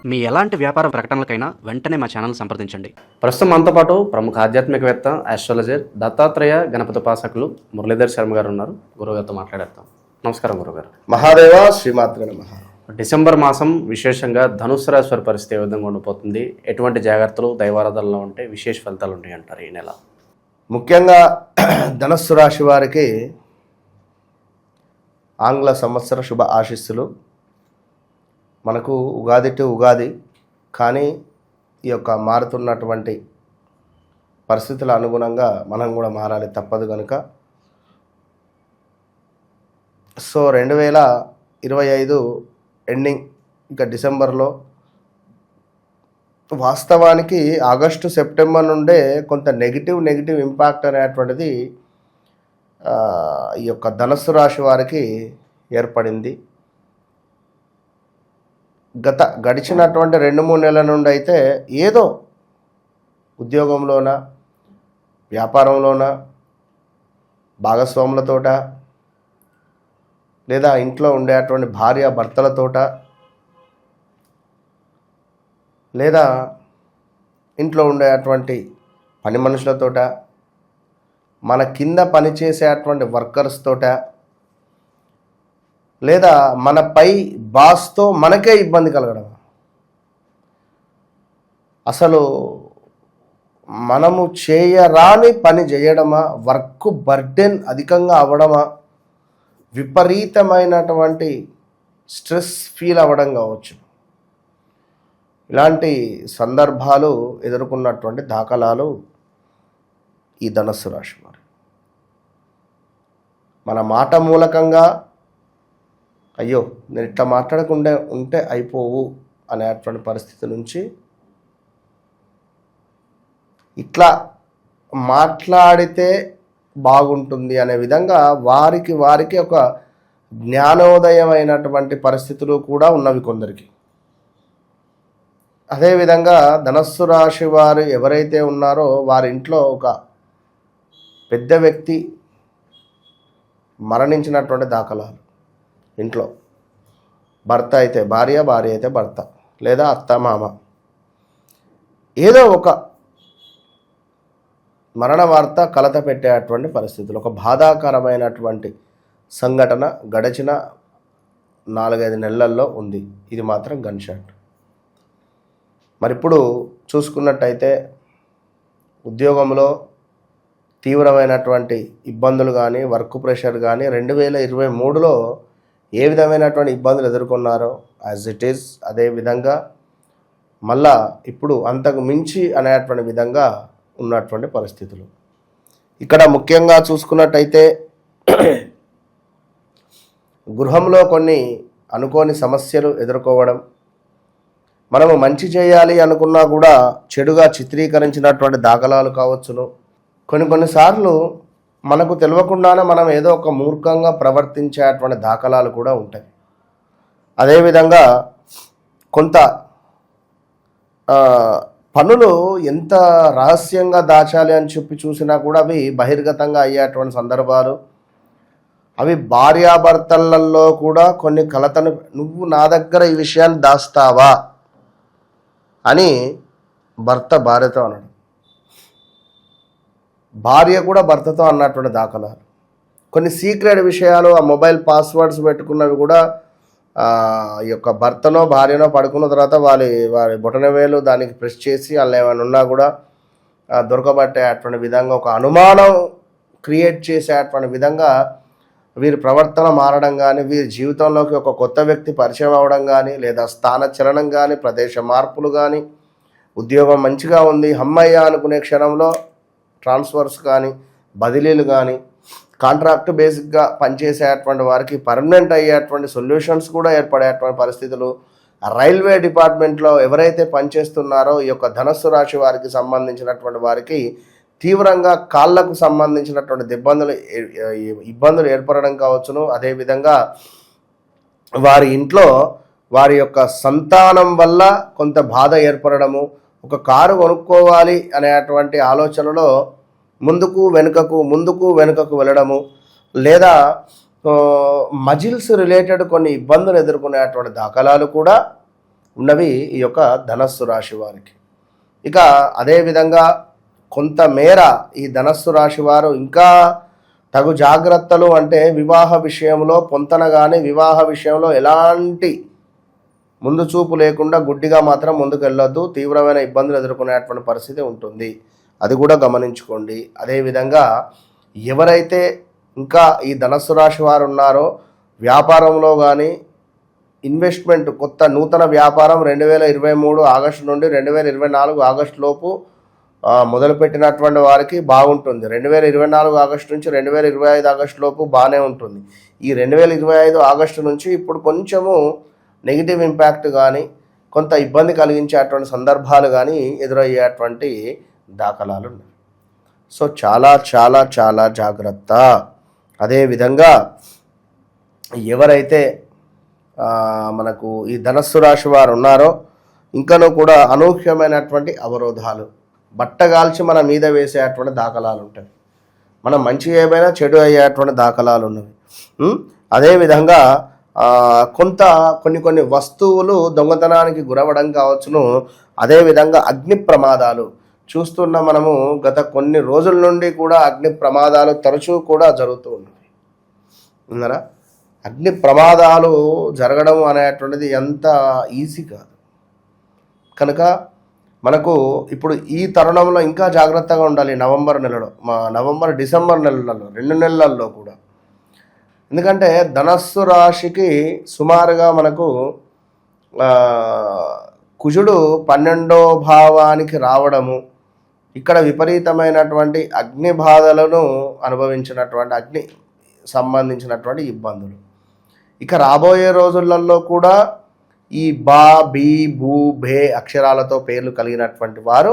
మీ ఎలాంటి వ్యాపార ప్రకటనలకైనా వెంటనే మా ఛానల్ సంప్రదించండి. ప్రస్తుతం మనతో పాటు ప్రముఖ ఆధ్యాత్మికవేత్త, ఆస్ట్రాలజర్, దత్తాత్రేయ గణపతి ఉపాసకులు మురళీధర్ శర్మ గారు ఉన్నారు. గురువుగారితో మాట్లాడేద్దాం. నమస్కారం గురుగారు. మహాదేవ శ్రీమాత్రే నమః. డిసెంబర్ మాసం విశేషంగా ధనుస్సు రాశి వారి పరిస్థితి ఏ విధంగా ఉండిపోతుంది, ఎటువంటి జాగ్రత్తలు దైవారాధనలో ఉంటే విశేష ఫలితాలు ఉంటాయి అంటారు ఈ నెల? ముఖ్యంగా ధనస్సు రాశి వారికి ఆంగ్ల సంవత్సర శుభ ఆశీస్సులు. మనకు ఉగాది టు ఉగాది, కానీ ఈ యొక్క మారుతున్నటువంటి పరిస్థితుల అనుగుణంగా మనం కూడా మారాలి, తప్పదు కనుక. సో 2025 ఎండింగ్, ఇంకా డిసెంబర్లో వాస్తవానికి ఆగస్టు సెప్టెంబర్ నుండే కొంత నెగిటివ్ ఇంపాక్ట్ అనేటువంటిది ఈ యొక్క ధనస్సు రాశి వారికి ఏర్పడింది. గడిచినటువంటి 2-3 నెలల నుండి అయితే ఏదో ఉద్యోగంలోన, వ్యాపారంలోన, భాగస్వాములతోట, లేదా ఇంట్లో ఉండేటువంటి భార్య భర్తలతోట, లేదా ఇంట్లో ఉండేటువంటి పని మనుషులతోట, మన కింద పనిచేసేటువంటి వర్కర్స్ తోట, లేదా మనపై బాస్తో మనకే ఇబ్బంది కలగడం. అసలు మనము చేయరాని పని చేయడమా, వర్క్ బర్డెన్ అధికంగా అవ్వడమా, విపరీతమైనటువంటి స్ట్రెస్ ఫీల్ అవ్వడం కావచ్చు. ఇలాంటి సందర్భాలు ఎదుర్కొన్నటువంటి దాఖలాలు ఈ ధనస్సు రాశి వారు. మన మాట మూలకంగా అయ్యో నేను ఇట్లా మాట్లాడకుండా ఉంటే అయిపోవు అనేటువంటి పరిస్థితి నుంచి ఇట్లా మాట్లాడితే బాగుంటుంది అనే విధంగా వారికి ఒక జ్ఞానోదయమైనటువంటి పరిస్థితులు కూడా ఉన్నవి కొందరికి. అదేవిధంగా ధనస్సు రాశి వారు ఎవరైతే ఉన్నారో వారి ఇంట్లో ఒక పెద్ద వ్యక్తి మరణించినటువంటి దాఖలాలు. ఇంట్లో భర్త అయితే భార్య, భార్య అయితే భర్త, లేదా అత్త మామ, ఏదో ఒక మరణ వార్త కలత పెట్టేటువంటి పరిస్థితులు, ఒక బాధాకరమైనటువంటి సంఘటన గడిచిన 4-5 నెలల్లో ఉంది. ఇది మాత్రం గన్ షాట్. మరి ఇప్పుడు చూసుకున్నట్టయితే ఉద్యోగంలో తీవ్రమైనటువంటి ఇబ్బందులు కానీ, వర్క్ ప్రెషర్ కానీ 2023లో ఏ విధమైనటువంటి ఇబ్బందులు ఎదుర్కొన్నారో యాజ్ ఇట్ ఈజ్ అదే విధంగా మళ్ళా ఇప్పుడు అంతకు మించి అనేటువంటి విధంగా ఉన్నటువంటి పరిస్థితులు. ఇక్కడ ముఖ్యంగా చూసుకున్నట్టయితే గృహంలో కొన్ని అనుకోని సమస్యలు ఎదుర్కోవడం, మనము మంచి చేయాలి అనుకున్నా కూడా చెడుగా చిత్రీకరించినటువంటి దాఖలాలు కావచ్చును. కొన్నిసార్లు మనకు తెలియకుండానే మనం ఏదో ఒక మూర్ఖంగా ప్రవర్తించేటువంటి దాఖలాలు కూడా ఉంటాయి. అదేవిధంగా కొంత పనులు ఎంత రహస్యంగా దాచాలి అని చెప్పి చూసినా కూడా అవి బహిర్గతంగా అయ్యేటువంటి సందర్భాలు, అవి భార్యాభర్తలలో కూడా కొన్ని కలతను, నువ్వు నా దగ్గర ఈ విషయాన్ని దాస్తావా అని భర్త భార్యతో అన్నాడు, భార్య కూడా భర్తతో అన్నటువంటి దాఖలాలు. కొన్ని సీక్రెట్ విషయాలు, ఆ మొబైల్ పాస్వర్డ్స్ పెట్టుకున్నవి కూడా ఈ యొక్క భర్తనో భార్యనో పడుకున్న తర్వాత వారి బొటనవేలు దానికి ప్రెస్ చేసి వాళ్ళు ఏమైనా ఉన్నా కూడా దొరకబట్టేటువంటి విధంగా, ఒక అనుమానం క్రియేట్ చేసేటువంటి విధంగా వీరి ప్రవర్తన మారడం కానీ, వీరి జీవితంలోకి ఒక కొత్త వ్యక్తి పరిచయం అవ్వడం కానీ, లేదా స్థాన చలనం కానీ, ప్రదేశ మార్పులు కానీ, ఉద్యోగం మంచిగా ఉంది అమ్మయ్య అనుకునే క్షణంలో ట్రాన్స్ఫర్స్ కానీ, బదిలీలు కానీ, కాంట్రాక్ట్ బేసిక్గా పనిచేసేటువంటి వారికి పర్మనెంట్ అయ్యేటువంటి సొల్యూషన్స్ కూడా ఏర్పడేటువంటి పరిస్థితులు. రైల్వే డిపార్ట్మెంట్లో ఎవరైతే పనిచేస్తున్నారో ఈ యొక్క ధనస్సు రాశి వారికి సంబంధించినటువంటి వారికి తీవ్రంగా కాళ్ళకు సంబంధించినటువంటి ఇబ్బందులు ఏర్పడడం కావచ్చును. అదేవిధంగా వారి ఇంట్లో వారి యొక్క సంతానం వల్ల కొంత బాధ ఏర్పడము, ఒక కారు కొనుక్కోవాలి అనేటువంటి ఆలోచనలో ముందుకు వెనుకకు వెళ్ళడము, లేదా మజిల్స్ రిలేటెడ్ కొన్ని ఇబ్బందులు ఎదుర్కొనేటువంటి దాఖలాలు కూడా ఉన్నవి ఈ యొక్క ధనస్సు రాశి వారికి. ఇక అదేవిధంగా కొంతమేర ఈ ధనస్సు రాశి వారు ఇంకా తగు జాగ్రత్తలు అంటే వివాహ విషయంలో పొంతన కానీ వివాహ విషయంలో ఎలాంటి ముందు చూపు లేకుండా గుడ్డిగా మాత్రం ముందుకు వెళ్ళొద్దు. తీవ్రమైన ఇబ్బందులు ఎదుర్కొనేటువంటి పరిస్థితి ఉంటుంది, అది కూడా గమనించుకోండి. అదేవిధంగా ఎవరైతే ఇంకా ఈ ధనస్సు రాశి వారు ఉన్నారో వ్యాపారంలో కానీ ఇన్వెస్ట్మెంట్ కొత్త నూతన వ్యాపారం 2023 ఆగస్టు నుండి 2024 ఆగస్టు లోపు మొదలుపెట్టినటువంటి వారికి బాగుంటుంది. 2024 ఆగస్టు నుంచి 2025 ఆగస్టు లోపు బాగానే ఉంటుంది. ఈ 2025 ఆగస్టు నుంచి ఇప్పుడు కొంచెము నెగిటివ్ ఇంపాక్ట్ కానీ కొంత ఇబ్బంది కలిగించేటువంటి సందర్భాలు కానీ ఎదురయ్యేటువంటి దాఖలాలు ఉన్నాయి. సో చాలా చాలా చాలా జాగ్రత్త. అదేవిధంగా ఎవరైతే మనకు ఈ ధనస్సు రాశి వారు ఉన్నారో ఇంకనూ కూడా అనూహ్యమైనటువంటి అవరోధాలు బట్టగాల్చి మన మీద వేసేటువంటి దాఖలాలు ఉంటాయి. మనం మంచి ఏమైనా చెడు అయ్యేటువంటి దాఖలాలు ఉన్నవి. అదేవిధంగా కొన్ని వస్తువులు దొంగతనానికి గురవడం కావచ్చును. అదేవిధంగా అగ్ని ప్రమాదాలు చూస్తున్న మనము గత కొన్ని రోజుల నుండి కూడా అగ్ని ప్రమాదాలు తరచూ కూడా జరుగుతూ ఉన్నవి. ఉన్నారా? అగ్ని ప్రమాదాలు జరగడం అనేటువంటిది ఎంత ఈజీ కాదు. కనుక మనకు ఇప్పుడు ఈ తరుణంలో ఇంకా జాగ్రత్తగా ఉండాలి. నవంబర్ డిసెంబర్ నెలలలో 2 నెలల్లో కూడా. ఎందుకంటే ధనస్సు రాశికి సుమారుగా మనకు కుజుడు 12వ భావానికి రావడము, ఇక్కడ విపరీతమైనటువంటి అగ్ని బాధలను అనుభవించినటువంటి అగ్ని సంబంధించినటువంటి ఇబ్బందులు. ఇక రాబోయే రోజులలో కూడా ఈ బా బీ భూ భే అక్షరాలతో పేర్లు కలిగినటువంటి వారు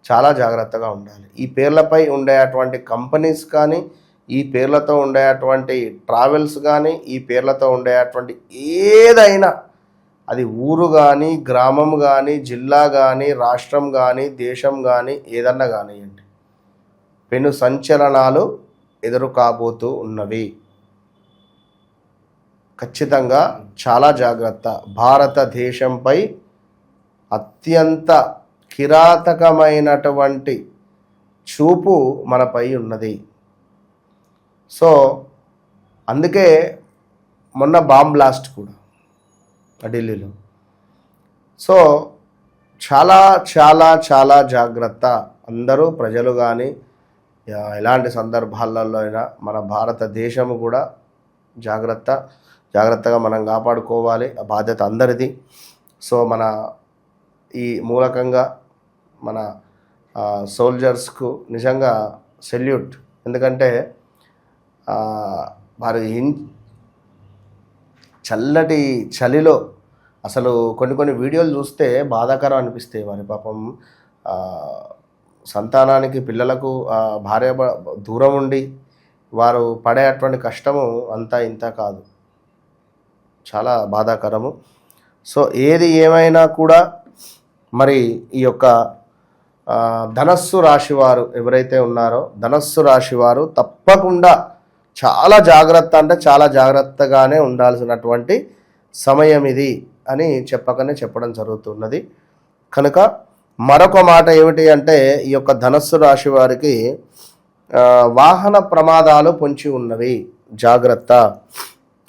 చాలా జాగ్రత్తగా ఉండాలి. ఈ పేర్లపై ఉండేటువంటి కంపెనీస్ కానీ, ఈ పేర్లతో ఉండేటువంటి ట్రావెల్స్ కానీ, ఈ పేర్లతో ఉండేటువంటి ఏదైనా అది ఊరు కానీ, గ్రామం కానీ, జిల్లా కానీ, రాష్ట్రం కానీ, దేశం కానీ ఏదన్నా కానివ్వండి, పెను సంచలనాలు ఎదురు కాబోతూ ఉన్నవి. ఖచ్చితంగా చాలా జాగ్రత్త. భారతదేశంపై అత్యంత కిరాతకమైనటువంటి చూపు మనపై ఉన్నది. సో అందుకే మొన్న బాంబ్ బ్లాస్ట్ కూడా ఢిల్లీలో. సో చాలా చాలా చాలా జాగ్రత్త. అందరూ ప్రజలు కానీ ఎలాంటి సందర్భాలలో అయినా మన భారతదేశము కూడా జాగ్రత్తగా మనం కాపాడుకోవాలి. ఆ బాధ్యత అందరిది. సో మన ఈ మూలకంగా మన సోల్జర్స్కు నిజంగా సెల్యూట్. ఎందుకంటే వారు చల్లటి చలిలో అసలు కొన్ని వీడియోలు చూస్తే బాధాకరం అనిపిస్తాయి. వారి పాపం సంతానానికి పిల్లలకు భార్య దూరం ఉండి వారు పడే అటువంటి కష్టము అంతా ఇంత కాదు, చాలా బాధాకరము. సో ఏది ఏమైనా కూడా మరి ఈ యొక్క ధనస్సు రాశి వారు ఎవరైతే ఉన్నారో ధనస్సు రాశి వారు తప్పకుండా చాలా జాగ్రత్త అంటే చాలా జాగ్రత్తగానే ఉండాల్సినటువంటి సమయం ఇది అని చెప్పడం జరుగుతున్నది. కనుక మరొక మాట ఏమిటి అంటే ఈ యొక్క ధనస్సు రాశి వారికి వాహన ప్రమాదాలు పొంచి ఉన్నవి, జాగ్రత్త.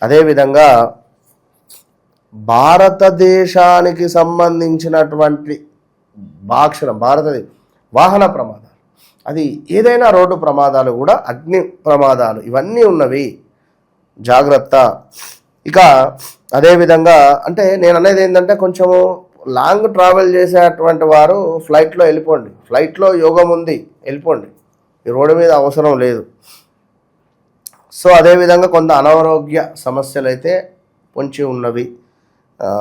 అదేవిధంగా భారతదేశానికి సంబంధించినటువంటి వాహన ప్రమాదాలు, అది ఏదైనా రోడ్డు ప్రమాదాలు కూడా, అగ్ని ప్రమాదాలు ఇవన్నీ ఉన్నవి, జాగ్రత్త. ఇక అదేవిధంగా అంటే నేను అనేది ఏంటంటే కొంచెము లాంగ్ ట్రావెల్ చేసేటువంటి వారు ఫ్లైట్లో వెళ్ళిపోండి. ఫ్లైట్లో యోగం ఉంది, వెళ్ళిపోండి. ఈ రోడ్డు మీద అవసరం లేదు. సో అదేవిధంగా కొంత అనారోగ్య సమస్యలు అయితే పొంచి ఉన్నవి,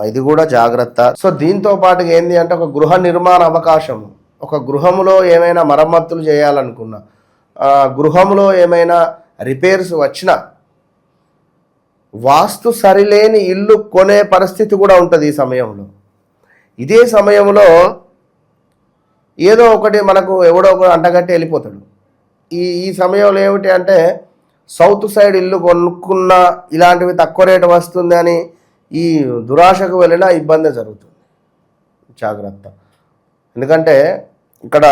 ఇది కూడా జాగ్రత్త. సో దీంతో పాటుగా ఏంటి అంటే ఒక గృహ నిర్మాణ అవకాశం, ఒక గృహంలో ఏమైనా మరమ్మతులు చేయాలనుకున్నా, గృహంలో ఏమైనా రిపేర్స్ వచ్చినా, వాస్తు సరిలేని ఇల్లు కొనే పరిస్థితి కూడా ఉంటుంది ఈ సమయంలో. ఇదే సమయంలో ఏదో ఒకటి మనకు ఎవడో ఒకటి అంటగట్టి వెళ్ళిపోతాడు. ఈ సమయంలో ఏమిటి అంటే సౌత్ సైడ్ ఇల్లు కొనుక్కున్న ఇలాంటివి తక్కువ రేటు వస్తుంది అని ఈ దురాశకు వెళ్ళినా ఇబ్బంది జరుగుతుంది. జాగ్రత్త. ఎందుకంటే ఇక్కడ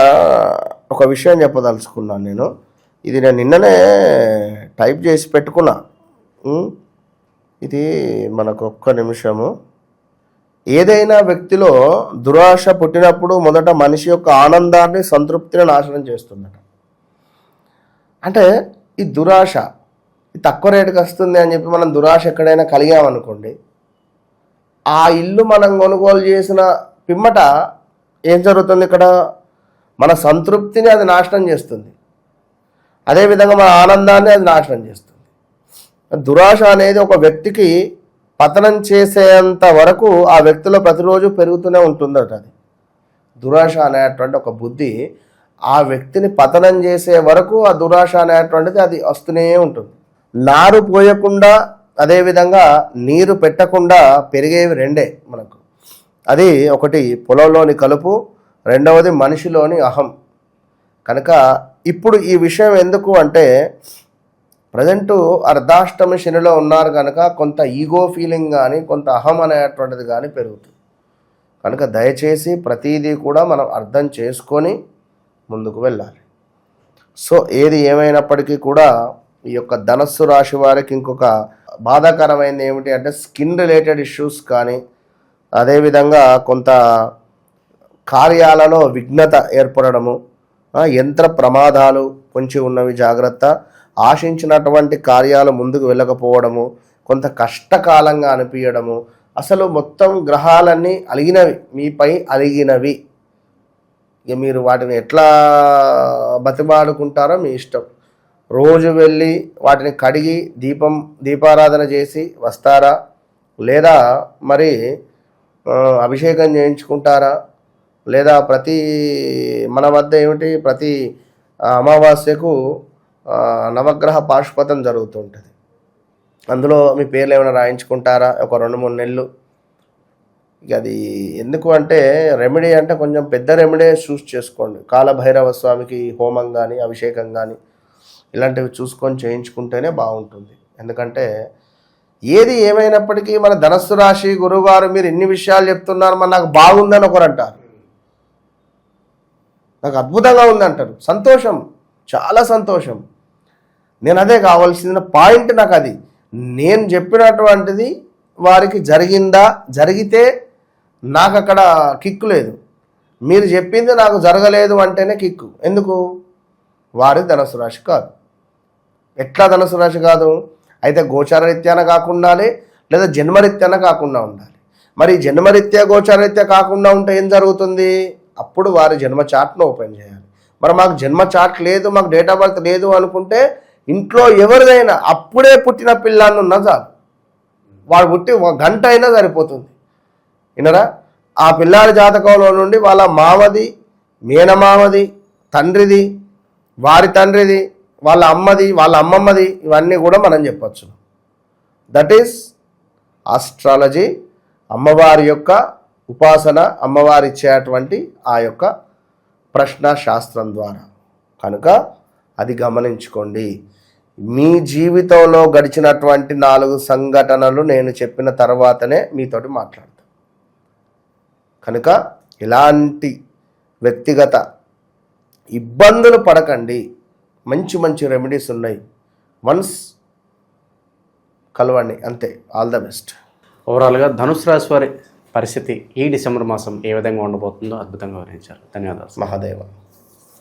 ఒక విషయం చెప్పదలుచుకున్నాను నేను. ఇది నేను నిన్ననే టైప్ చేసి పెట్టుకున్నా. ఇది మనకు ఒక్క నిమిషము. ఏదైనా వ్యక్తిలో దురాశ పుట్టినప్పుడు మొదట మనిషి యొక్క ఆనందాన్ని, సంతృప్తిని నాశనం చేస్తుందట. అంటే ఈ దురాశ తక్కువ రేటుకి వస్తుంది అని చెప్పి మనం దురాశ ఎక్కడైనా కలిగామనుకోండి, ఆ ఇల్లు మనం కొనుగోలు చేసిన పిమ్మట ఏం జరుగుతుంది? ఇక్కడ మన సంతృప్తిని అది నాశనం చేస్తుంది, అదేవిధంగా మన ఆనందాన్ని అది నాశనం చేస్తుంది. దురాశ అనేది ఒక వ్యక్తికి పతనం చేసేంత వరకు ఆ వ్యక్తిలో ప్రతిరోజు పెరుగుతూనే ఉంటుందట. అది దురాశ అనేటువంటి ఒక బుద్ధి ఆ వ్యక్తిని పతనం చేసే వరకు ఆ దురాశ అనేటువంటిది అది వస్తూనే ఉంటుంది. నారు పోయకుండా అదేవిధంగా నీరు పెట్టకుండా పెరిగేవి రెండే మనకు. అది ఒకటి పొలంలోని కలుపు, రెండవది మనిషిలోని అహం. కనుక ఇప్పుడు ఈ విషయం ఎందుకు అంటే ప్రజెంటు అర్ధాష్టమి శనిలో ఉన్నారు కనుక కొంత ఈగో ఫీలింగ్ కానీ కొంత అహం అనేటువంటిది కానీ పెరుగుతుంది. కనుక దయచేసి ప్రతిదీ కూడా మనం అర్థం చేసుకొని ముందుకు వెళ్ళాలి. సో ఏది ఏమైనప్పటికీ కూడా ఈ యొక్క ధనస్సు రాశి వారికి ఇంకొక బాధాకరమైనది ఏమిటి అంటే స్కిన్ రిలేటెడ్ ఇష్యూస్ కానీ అదేవిధంగా కొంత కార్యాలలో విఘ్నత ఏర్పడము, యంత్ర ప్రమాదాలు పొంచి ఉన్నవి జాగ్రత్త, ఆశించినటువంటి కార్యాలు ముందుకు వెళ్ళకపోవడము, కొంత కష్టకాలంగా అనిపించడము, అసలు మొత్తం గ్రహాలన్నీ అలిగినవి, మీపై అలిగినవి. ఇక మీరు వాటిని ఎట్లా బతిమాడుకుంటారో మీ ఇష్టం. రోజు వెళ్ళి వాటిని కడిగి దీపారాధన చేసి వస్తారా, లేదా మరి అభిషేకం చేయించుకుంటారా, లేదా మన వద్ద ఏమిటి ప్రతి అమావాస్యకు నవగ్రహ పాశుపతం జరుగుతుంటుంది. అందులో మీ పేర్లు ఏమైనా రాయించుకుంటారా ఒక 2-3 నెలలు. ఇక అది ఎందుకు అంటే రెమెడీ అంటే కొంచెం పెద్ద రెమెడీ చూస్ చేసుకోండి. కాలభైరవ స్వామికి హోమం కానీ అభిషేకం కానీ ఇలాంటివి చూసుకొని చేయించుకుంటేనే బాగుంటుంది. ఎందుకంటే ఏది ఏమైనప్పటికీ మన ధనస్సు రాశి గురువుగారు మీరు ఇన్ని విషయాలు చెప్తున్నారు, మరి నాకు బాగుందని ఒకరు అంటారు, నాకు అద్భుతంగా ఉందంటారు. సంతోషం, చాలా సంతోషం. నేను అదే కావాల్సిన పాయింట్. నాకు అది నేను చెప్పినటువంటిది వారికి జరిగిందా, జరిగితే నాకు అక్కడ కిక్కు లేదు. మీరు చెప్పింది నాకు జరగలేదు అంటేనే కిక్కు. ఎందుకు? వారి ధనుసు రాశి కాదు. ఎట్లా ధనుసు రాశి కాదు? అయితే గోచారరీత్యాన కాకుండా ఉండాలి, లేదా జన్మరీత్యాన కాకుండా ఉండాలి. మరి జన్మరీత్యా గోచారరీత్యా కాకుండా ఉంటే ఏం జరుగుతుంది? అప్పుడు వారి జన్మ చార్ట్ను ఓపెన్ చేయాలి. మరి మాకు జన్మ చార్ట్ లేదు, మాకు డేట్ ఆఫ్ బర్త్ లేదు అనుకుంటే ఇంట్లో ఎవరిదైనా అప్పుడే పుట్టిన పిల్లాన్ని ఉన్నా చాలు, వాడు పుట్టి 1 గంట అయినా సరిపోతుంది. వినరా? ఆ పిల్లాడి జాతకంలో నుండి వాళ్ళ మామది, మేనమామది, తండ్రిది, వారి తండ్రిది, వాళ్ళ అమ్మది, వాళ్ళ అమ్మమ్మది, ఇవన్నీ కూడా మనం చెప్పచ్చు. That is astrology. అమ్మవారి యొక్క ఉపాసన, అమ్మవారి ఇచ్చేటువంటి ఆ యొక్క ప్రశ్న శాస్త్రం ద్వారా. కనుక అది గమనించుకోండి. మీ జీవితంలో గడిచినటువంటి 4 సంఘటనలు నేను చెప్పిన తర్వాతనే మీతోటి మాట్లాడతాను. కనుక ఇలాంటి వ్యక్తిగత ఇబ్బందులు పడకండి. మంచి మంచి రెమెడీస్ ఉన్నాయి, వన్స్ కలవండి, అంతే. All the best. ఓవరాల్గా ధనుసు రాశి వారి పరిస్థితి ఈ డిసెంబర్ మాసం ఏ విధంగా ఉండబోతుందో అద్భుతంగా వివరించారు. ధన్యవాదాలు. మహాదేవ.